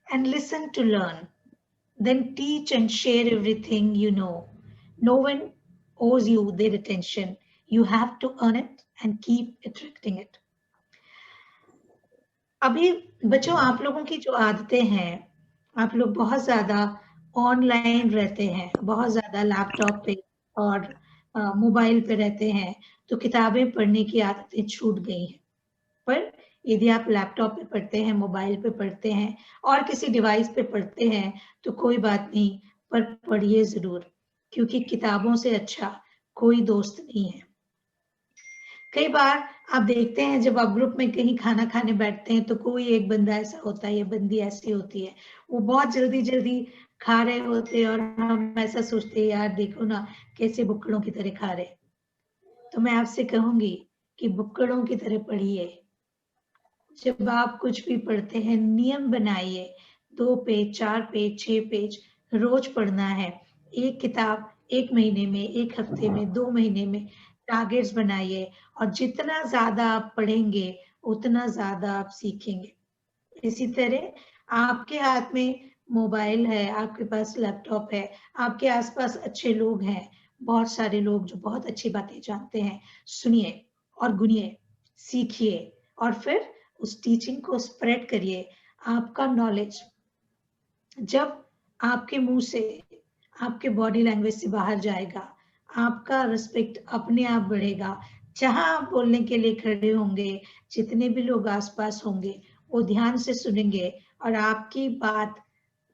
and listen to learn, then teach and share everything you know. No one owes you their attention. You have to earn it and keep attracting it. अभी बच्चों, आप लोगों की जो आदतें हैं, आप लोग बहुत ज्यादा ऑनलाइन रहते हैं, बहुत ज्यादा लैपटॉप पे और मोबाइल पे रहते हैं, तो किताबें पढ़ने की आदतें छूट गई हैं। पर यदि आप लैपटॉप पे पढ़ते हैं, मोबाइल पे पढ़ते हैं और किसी डिवाइस पे पढ़ते हैं तो कोई बात नहीं, पर पढ़िए जरूर, क्योंकि किताबों से अच्छा कोई दोस्त नहीं है। कई बार आप देखते हैं जब आप ग्रुप में कहीं खाना खाने बैठते हैं तो कोई एक बंदा ऐसा होता है या बंदी ऐसी होती है, वो बहुत जल्दी जल्दी खा रहे होते हैं और हम ऐसा सोचते हैं यार देखो ना कैसे बुक्कड़ों की तरह खा रहे। तो मैं आपसे कहूंगी कि बुक्कड़ों की तरह पढ़िए। जब आप कुछ भी पढ़ते हैं नियम बनाइए, 2 पेज, 4 पेज, 6 पेज रोज पढ़ना है। एक किताब 1 महीने में, 1 हफ्ते में, 2 महीने में टारगेट्स बनाइए और जितना ज़्यादा आप पढ़ेंगे, उतना ज़्यादा आप सीखेंगे। इसी तरह आपके हाथ में मोबाइल है, आपके पास लैपटॉप है, आपके आसपास अच्छे लोग हैं, बहुत सारे लोग जो बहुत अच्छी बातें जानते हैं, सुनिए और गुनिए, सीखिए और फिर उस टीचिंग को स्प्रेड करिए। आपका नॉलेज जब आपके मुंह से, आपके बॉडी लैंग्वेज से बाहर जाएगा, आपका रिस्पेक्ट अपने आप बढ़ेगा। जहां आप बोलने के लिए खड़े होंगे, जितने भी लोग आसपास होंगे, वो ध्यान से सुनेंगे और आपकी बात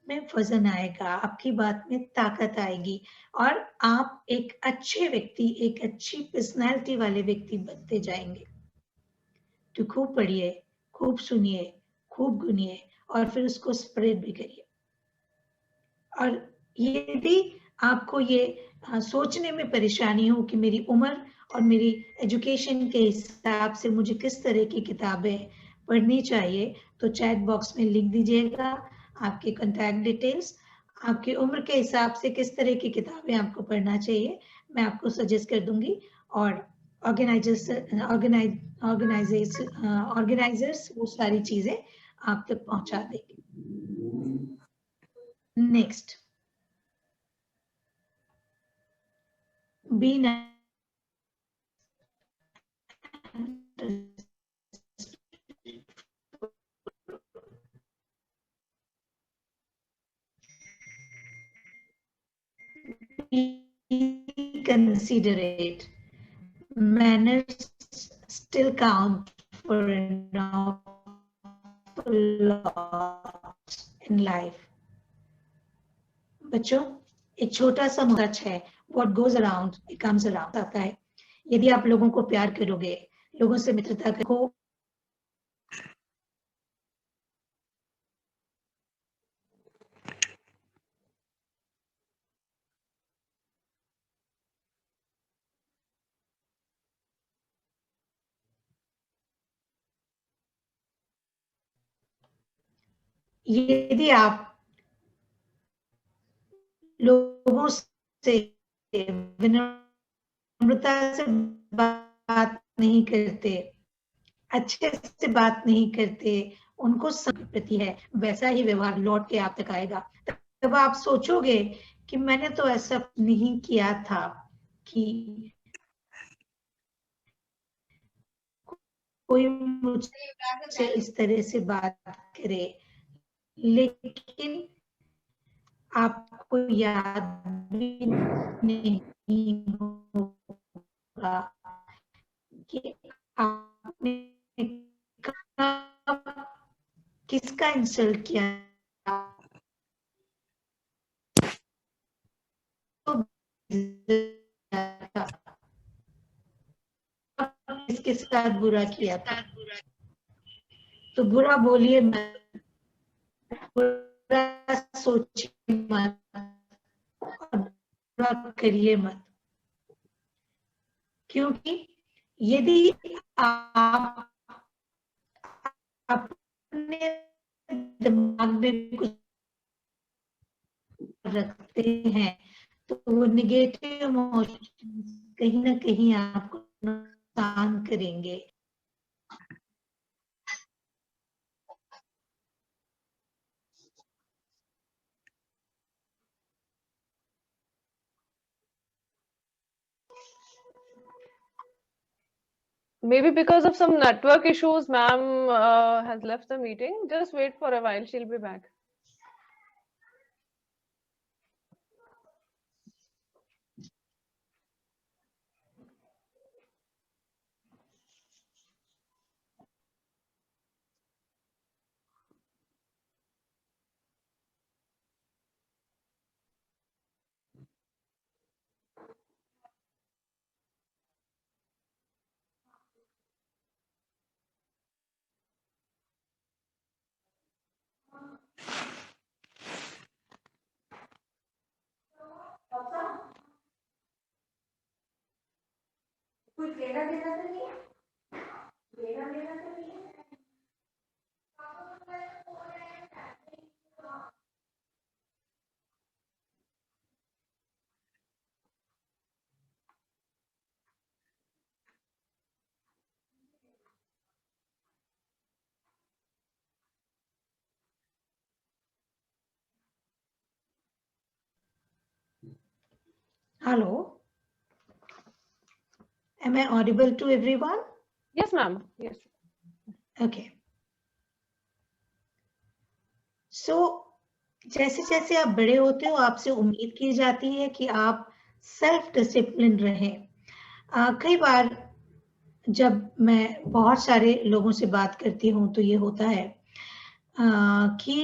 में वजन आएगा, आपकी बात में ताकत आएगी और आप एक अच्छे व्यक्ति, एक अच्छी पर्सनैलिटी वाले व्यक्ति बनते जाएंगे। तो खूब पढ़िए, खूब सुनिए, खूब गुनिए और फिर उसको स्प्रेड भी करिए। और यदि आपको ये सोचने में परेशानी हो कि मेरी उम्र और मेरी एजुकेशन के हिसाब से मुझे किस तरह की किताबें पढ़नी चाहिए, तो चैट बॉक्स में लिख दीजिएगा आपके कॉन्टैक्ट डिटेल्स। आपकी उम्र के हिसाब से किस तरह की किताबें आपको पढ़ना चाहिए, मैं आपको सजेस्ट कर दूंगी और ऑर्गेनाइजर्स वो सारी चीजें आप तक पहुंचा देंगे। Next, be considerate. Manners still count for an awful lot in life. बच्चों, एक छोटा सा सच है, what goes around it comes around आता है। यदि आप लोगों को प्यार करोगे, लोगों से मित्रता करो, यदि आप लोगों से विनम्रता से बात नहीं करते, अच्छे से बात नहीं करते, उनको प्रति है, वैसा ही व्यवहार लौट के आप तक आएगा। तब आप सोचोगे कि मैंने तो ऐसा नहीं किया था कि कोई मुझसे इस तरह से बात करे, लेकिन आपको याद भी नहीं होगा कि आपने किसका इंसल्ट किया, किसके साथ बुरा किया था। तो बुरा बोलिए मत, बुरा सोचिए मत और बुरा करिए मत, क्योंकि यदि आप अपने दिमाग में कुछ रखते हैं तो वो निगेटिव इमोशंस कहीं ना कहीं आपको नुकसान करेंगे। Maybe because of some network issues, ma'am has left the meeting. Just wait for a while. She'll be back. कोई लेना देना तो नहीं है, लेना देना तो नहीं है। Hello. Am I audible to everyone? Yes, ma'am. Yes. Okay. So, जैसे जैसे आप बड़े होते हो आपसे उम्मीद की जाती है कि आप सेल्फ डिसिप्लिन रहें। कई बार जब मैं बहुत सारे लोगों से बात करती हूँ तो ये होता है कि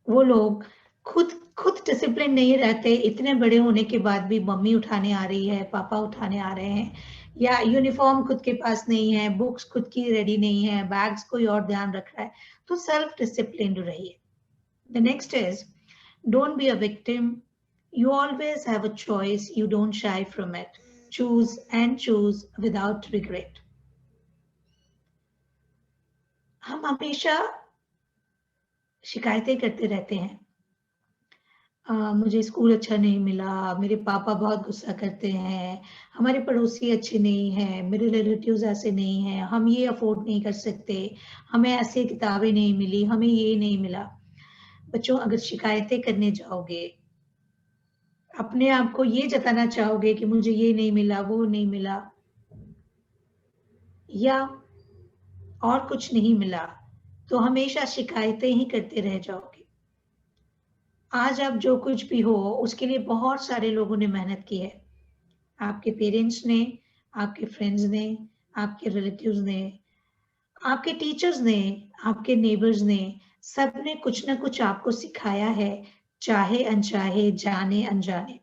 वो लोग खुद डिसिप्लिन नहीं रहते, इतने बड़े होने के बाद भी मम्मी उठाने आ रही है, पापा उठाने आ रहे हैं, या यूनिफॉर्म खुद के पास नहीं है, बुक्स खुद की रेडी नहीं है, बैग्स कोई और ध्यान रख रहा है, तो सेल्फ डिसिप्लिन रहिए। The next is don't be a victim, you always have a choice, you don't shy from it, choose and choose without regret. हम हमेशा शिकायतें करते रहते हैं, मुझे स्कूल अच्छा नहीं मिला, मेरे पापा बहुत गुस्सा करते हैं, हमारे पड़ोसी अच्छे नहीं हैं, मेरे रिलेटिव्स ऐसे नहीं हैं, हम ये अफोर्ड नहीं कर सकते, हमें ऐसी किताबें नहीं मिली, हमें ये नहीं मिला। बच्चों, अगर शिकायतें करने जाओगे, अपने आप को ये जताना चाहोगे कि मुझे ये नहीं मिला, वो नहीं मिला, या और कुछ नहीं मिला, तो हमेशा शिकायतें ही करते रह जाओगे। आज आप जो कुछ भी हो उसके लिए बहुत सारे लोगों ने मेहनत की है, आपके पेरेंट्स ने, आपके फ्रेंड्स ने, आपके रिलेटिव्स ने, आपके टीचर्स ने, आपके नेबर्स ने, सबने कुछ ना कुछ आपको सिखाया है, चाहे अनचाहे, जाने अनजाने।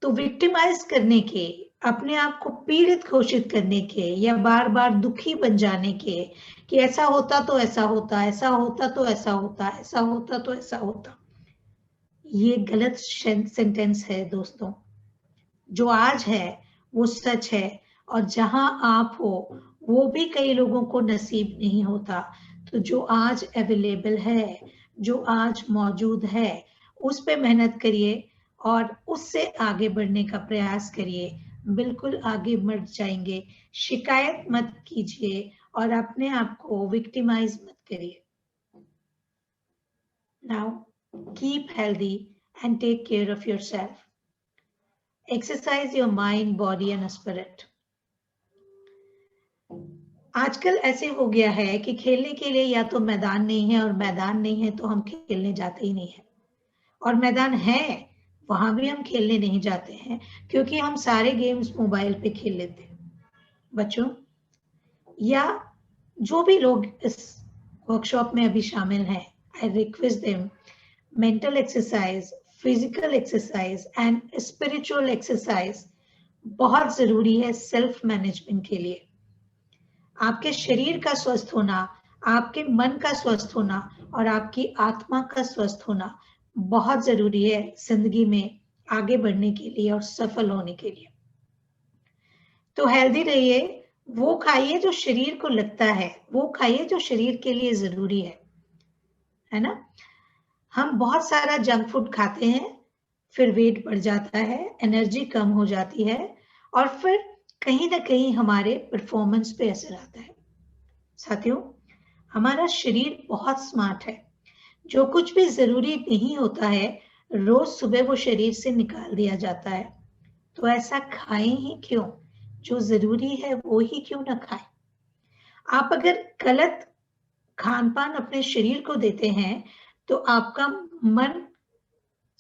तो विक्टिमाइज करने के, अपने आप को पीड़ित घोषित करने के, या बार बार दुखी बन जाने के कि ऐसा होता तो ऐसा होता, ऐसा होता तो ऐसा होता, ऐसा होता तो ऐसा होता, ये गलत सेंटेंस है दोस्तों। जो आज है वो सच है, और जहां आप हो वो भी कई लोगों को नसीब नहीं होता। तो जो आज अवेलेबल है, जो आज मौजूद है, उस पे मेहनत करिए और उससे आगे बढ़ने का प्रयास करिए। बिल्कुल आगे बढ़ जाएंगे। शिकायत मत कीजिए और अपने आप को विक्टिमाइज मत करिए। Now keep healthy and take care of yourself. Exercise your mind, body and spirit. आजकल ऐसे हो गया है कि खेलने के लिए या तो मैदान नहीं है, और मैदान नहीं है तो हम खेलने जाते ही नहीं है, और मैदान है वहां भी हम खेलने नहीं जाते हैं क्योंकि हम सारे गेम्स मोबाइल पे खेल लेते हैं। बच्चों, या जो भी लोग इस वर्कशॉप में अभी शामिल हैं, I request them, mental exercise, physical exercise and spiritual exercise बहुत जरूरी है सेल्फ मैनेजमेंट के लिए। आपके शरीर का स्वस्थ होना, आपके मन का स्वस्थ होना और आपकी आत्मा का स्वस्थ होना बहुत जरूरी है जिंदगी में आगे बढ़ने के लिए और सफल होने के लिए। तो हेल्दी रहिए, वो खाइए जो शरीर को लगता है, वो खाइए जो शरीर के लिए जरूरी है ना। हम बहुत सारा जंक फूड खाते हैं, फिर वेट बढ़ जाता है, एनर्जी कम हो जाती है, और फिर कहीं ना कहीं हमारे परफॉर्मेंस पे असर आता है। साथियों, हमारा शरीर बहुत स्मार्ट है, जो कुछ भी जरूरी नहीं होता है रोज सुबह वो शरीर से निकाल दिया जाता है। तो ऐसा खाएं ही क्यों, जो जरूरी है वो ही क्यों ना खाएं। आप अगर गलत खान पान अपने शरीर को देते हैं तो आपका मन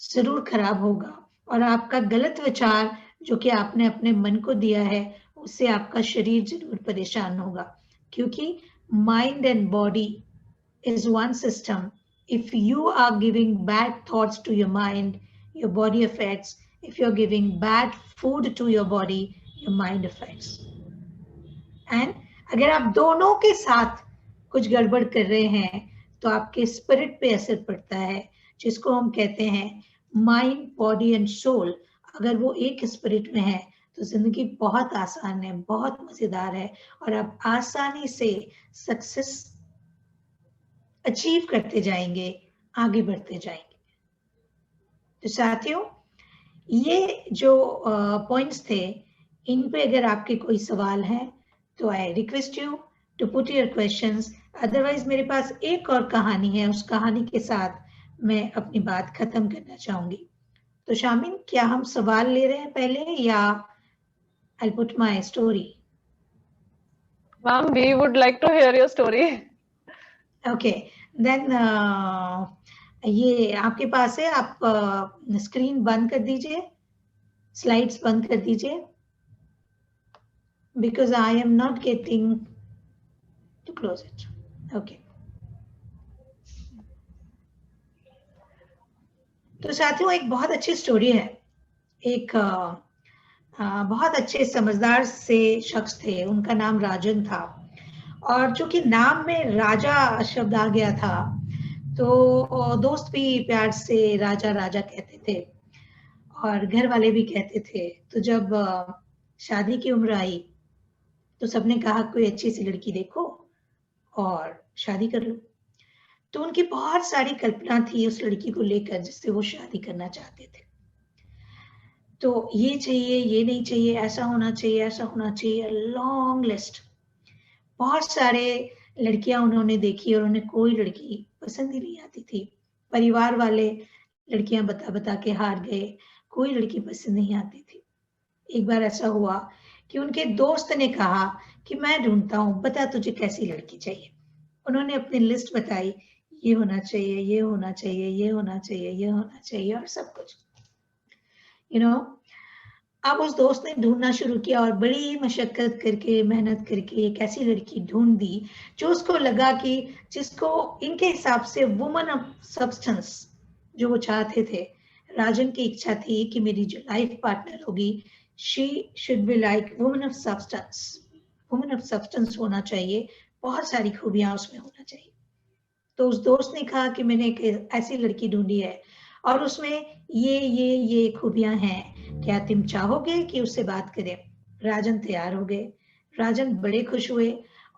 जरूर खराब होगा, और आपका गलत विचार जो कि आपने अपने मन को दिया है उससे आपका शरीर जरूर परेशान होगा, क्योंकि mind and body is one system. If you are giving bad thoughts to your mind, your body affects. If you are giving bad food to your body, your mind affects. And अगर आप दोनों के साथ कुछ गड़बड़ कर रहे हैं तो आपके स्पिरिट पे असर पड़ता है, जिसको हम कहते हैं माइंड, बॉडी एंड सोल। अगर वो एक स्पिरिट में है तो जिंदगी बहुत आसान है, बहुत मजेदार है, और आप आसानी से सक्सेस अचीव करते जाएंगे, आगे बढ़ते जाएंगे। तो साथियों, ये जो पॉइंट्स थे, इन पे अगर आपके कोई सवाल है तो I request you to put your questions. Otherwise मेरे पास एक और कहानी है, उस कहानी के साथ मैं अपनी बात खत्म करना चाहूंगी। तो शामिन, क्या हम सवाल ले रहे हैं पहले या I'll put my story? Ma'am, we would like to hear your story. Okay, then ये आपके पास है, आप स्क्रीन बंद कर दीजिए, स्लाइड्स बंद कर दीजिए, because I am not getting to close it. Okay. तो साथियों, एक बहुत अच्छी स्टोरी है। एक बहुत अच्छे समझदार से शख्स थे, उनका नाम राजन था, और चूंकि नाम में राजा शब्द आ गया था तो दोस्त भी प्यार से राजा राजा कहते थे और घर वाले भी कहते थे। तो जब शादी की उम्र आई तो सबने कहा कोई अच्छी सी लड़की देखो और शादी कर लो। तो उनकी बहुत सारी कल्पना थी उस लड़की को लेकर जिससे वो शादी करना चाहते थे। तो ये चाहिए, ये नहीं चाहिए, ऐसा होना चाहिए, ऐसा होना चाहिए, लॉन्ग लिस्ट। बहुत सारे लड़कियां उन्होंने देखी और उन्हें कोई लड़की पसंद ही नहीं आती थी। परिवार वाले लड़कियां बता बता के हार गए, कोई लड़की पसंद नहीं आती थी। एक बार ऐसा हुआ कि उनके दोस्त ने कहा कि मैं ढूंढता हूँ, बता तुझे कैसी लड़की चाहिए। उन्होंने अपनी लिस्ट बताई, ये होना चाहिए, ये होना चाहिए, ये होना चाहिए, ये होना चाहिए, और सब कुछ। अब उस दोस्त ने ढूंढना शुरू किया और बड़ी मशक्कत करके, मेहनत करके एक ऐसी लड़की ढूंढ दी जो उसको लगा कि जिसको इनके हिसाब से वुमन ऑफ सब्सटेंस जो वो चाहते थे। राजन की इच्छा थी कि मेरी जो लाइफ पार्टनर होगी, she should be like woman of substance. Woman of substance होना चाहिए, बहुत सारी खूबियां उसमें होना चाहिए। तो उस दोस्त ने कहा कि मैंने एक ऐसी लड़की ढूंढी है और उसमें ये खूबियां हैं, क्या तुम चाहोगे कि उससे बात करें? राजन तैयार हो गए, राजन बड़े खुश हुए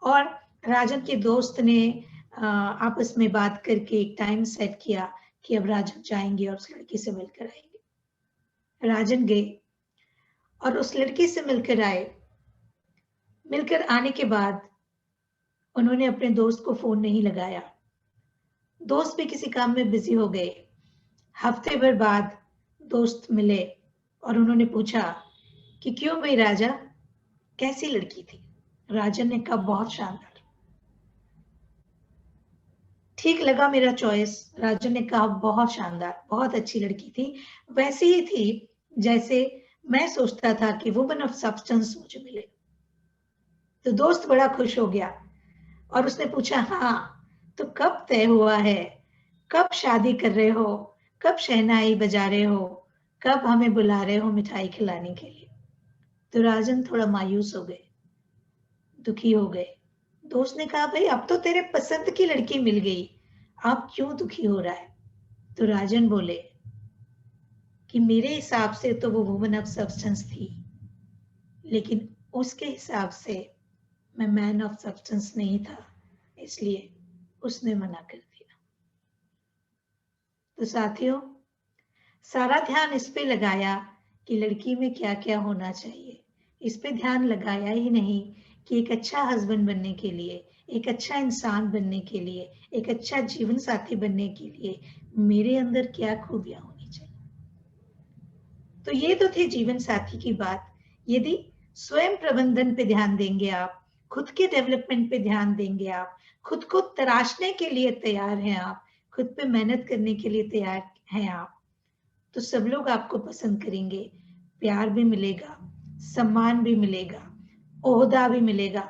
और राजन के दोस्त ने आपस में बात करके एक टाइम सेट किया कि अब राजन जाएंगे और उस लड़की से मिलकर आएंगे। राजन गए और उस लड़की से मिलकर आए। मिलकर आने के बाद उन्होंने अपने दोस्त को फोन नहीं लगाया, दोस्त भी किसी काम में बिजी हो गए। हफ्ते भर बाद दोस्त मिले और उन्होंने पूछा कि क्यों भाई राजा, कैसी लड़की थी? राजन ने कहा बहुत शानदार, ठीक लगा मेरा चॉइस। राजन ने कहा बहुत शानदार, बहुत अच्छी लड़की थी, वैसी ही थी जैसे मैं सोचता था कि वुमन ऑफ सब्सटेंस मुझे मिले। तो दोस्त बड़ा खुश हो गया और उसने पूछा, हाँ तो कब तय हुआ है, कब शादी कर रहे हो, कब शहनाई बजा रहे हो, कब हमें बुला रहे हो मिठाई खिलाने के लिए? तो राजन थोड़ा मायूस हो गए, दुखी हो गए। दोस्त ने कहा, भाई अब तो तेरे पसंद की लड़की मिल गई, अब क्यों दुखी हो रहा है? तो राजन बोले कि मेरे हिसाब से तो वो वुमन ऑफ सब्सटेंस थी, लेकिन उसके हिसाब से मैं मैन ऑफ सब्सटेंस नहीं था, इसलिए उसने मना कर दिया। तो साथियों, सारा ध्यान इस पे लगाया कि लड़की में क्या क्या होना चाहिए, इस पे ध्यान लगाया ही नहीं कि एक अच्छा हस्बैंड बनने के लिए, एक अच्छा इंसान बनने के लिए, एक अच्छा जीवन साथी बनने के लिए मेरे अंदर क्या खूबियां होनी चाहिए। तो ये तो थी जीवन साथी की बात। यदि स्वयं प्रबंधन पे ध्यान देंगे आप, खुद के डेवलपमेंट पे ध्यान देंगे आप, खुद को तराशने के लिए तैयार हैं आप, खुद पे मेहनत करने के लिए तैयार हैं आप, तो सब लोग आपको पसंद करेंगे, प्यार भी मिलेगा, सम्मान भी मिलेगा, ओहदा भी मिलेगा,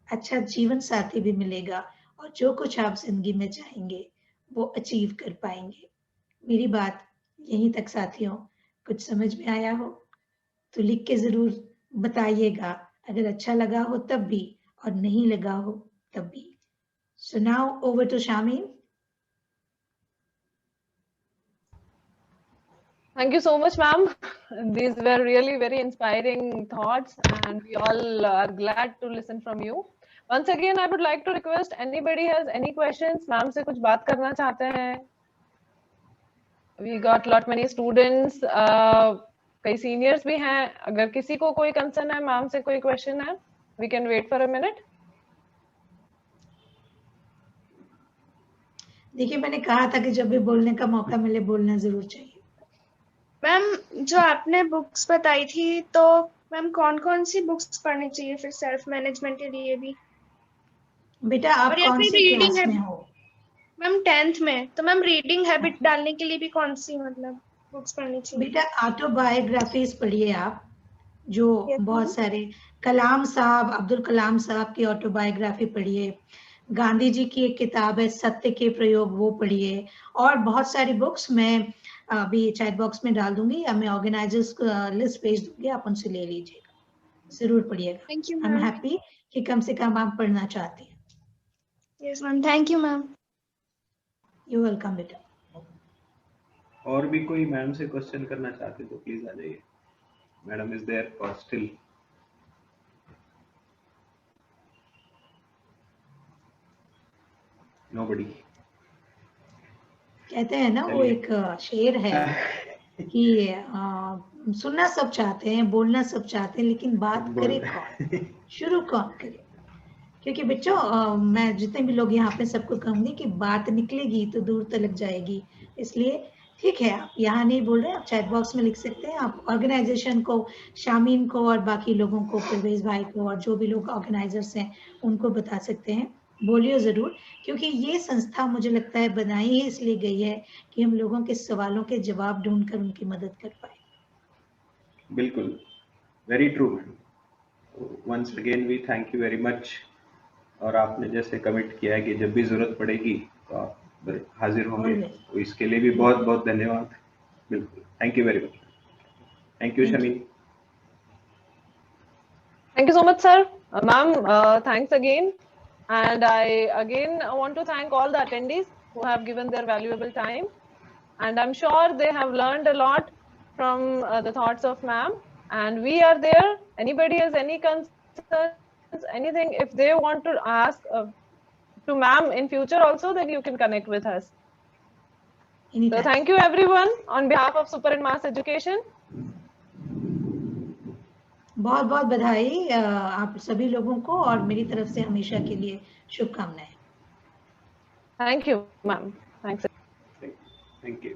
अच्छा जीवन साथी भी मिलेगा, और जो कुछ आप जिंदगी में चाहेंगे वो अचीव कर पाएंगे। मेरी बात यहीं तक साथियों, कुछ समझ में आया हो तो लिख के जरूर बताइएगा, अगर अच्छा लगा हो तब भी और नहीं लगा हो तब भी। So now over to Shamin. Thank you so much, ma'am. These were really very inspiring thoughts, and we all are glad to listen from you. Once again, I would like to request anybody has any questions, ma'am से कुछ बात करना चाहते हैं? We got lot many students, कई seniors भी हैं. अगर किसी को कोई concern है, ma'am से कोई question है, we can wait for a minute. देखिए मैंने कहा था कि जब भी बोलने का मौका मिले बोलना जरूर चाहिए। मैम जो आपने बुक्स बताई थी, तो मैम कौन कौन सी बुक्स पढ़नी चाहिए फिर सेल्फ मैनेजमेंट के लिए भी? बेटा आप और या कौन फिर से रीडिंग क्लास है में हो? मैम? 10th में। तो मैम रीडिंग हैबिट डालने के लिए भी कौन सी मतलब बुक्स पढ़नी चाहिए? बेटा ऑटोबायोग्राफीज पढ़िए आप, जो Yes, बहुत ma'am. सारे कलाम साहब, अब्दुल कलाम साहब की ऑटोबायोग्राफी पढ़िए, गांधी जी की एक किताब है सत्य के प्रयोग, वो पढ़िए, और बहुत सारी बुक्स मैं अभी चैट बॉक्स में डाल दूंगी या मैं ऑर्गेनाइजर्स लिस्ट भेज दूंगी, आप उनसे ले लीजिएगा, जरूर पढ़िएगा। Thank you, I am ma'am. Happy कि कम से कम आप पढ़ना चाहती हैं। Yes, ma'am. Thank you, ma'am. You welcome बेटा। और भी कोई मैम से क्वेश्चन करना चाहते तो प्लीज आ जाइए। Madam is there for still. Nobody. कहते हैं ना वो एक शेर है कि सुनना सब चाहते हैं, बोलना सब चाहते हैं, लेकिन बात करे कौन, शुरू कौन करे? क्योंकि बच्चों मैं जितने भी लोग यहाँ पे सबको कहूंगी कि बात निकलेगी तो दूर तक जाएगी। इसलिए ठीक है, आप यहाँ नहीं बोल रहे, आप चैट बॉक्स में लिख सकते हैं, आप ऑर्गेनाइजेशन को, शामीन को और बाकी लोगों को, परवेज भाई को और जो भी लोग ऑर्गेनाइजर्स हैं उनको बता सकते हैं। बोलिए जरूर, क्योंकि ये संस्था मुझे लगता है बनाई ही इसलिए गई है कि हम लोगों के सवालों के जवाब ढूंढकर उनकी मदद कर पाए। बिल्कुल, very true ma'am. Once again we thank you very much. और आपने जैसे कमिट किया है कि जब भी जरूरत पड़ेगी तो आप हाजिर होंगे, तो इसके लिए भी बहुत बहुत धन्यवाद। बिल्कुल, thank you very much. Thank you Shamin. Thank you so much, sir. Ma'am, thanks again. And I again want to thank all the attendees who have given their valuable time. And I'm sure they have learned a lot from the thoughts of ma'am. And we are there. Anybody has any concerns, anything, if they want to ask to ma'am in future also, then you can connect with us. So thank you everyone on behalf of Super and Mass Education. बहुत बहुत बधाई आप सभी लोगों को, और मेरी तरफ से हमेशा के लिए शुभकामनाएं। Thank you, ma'am. Thanks. Thank you.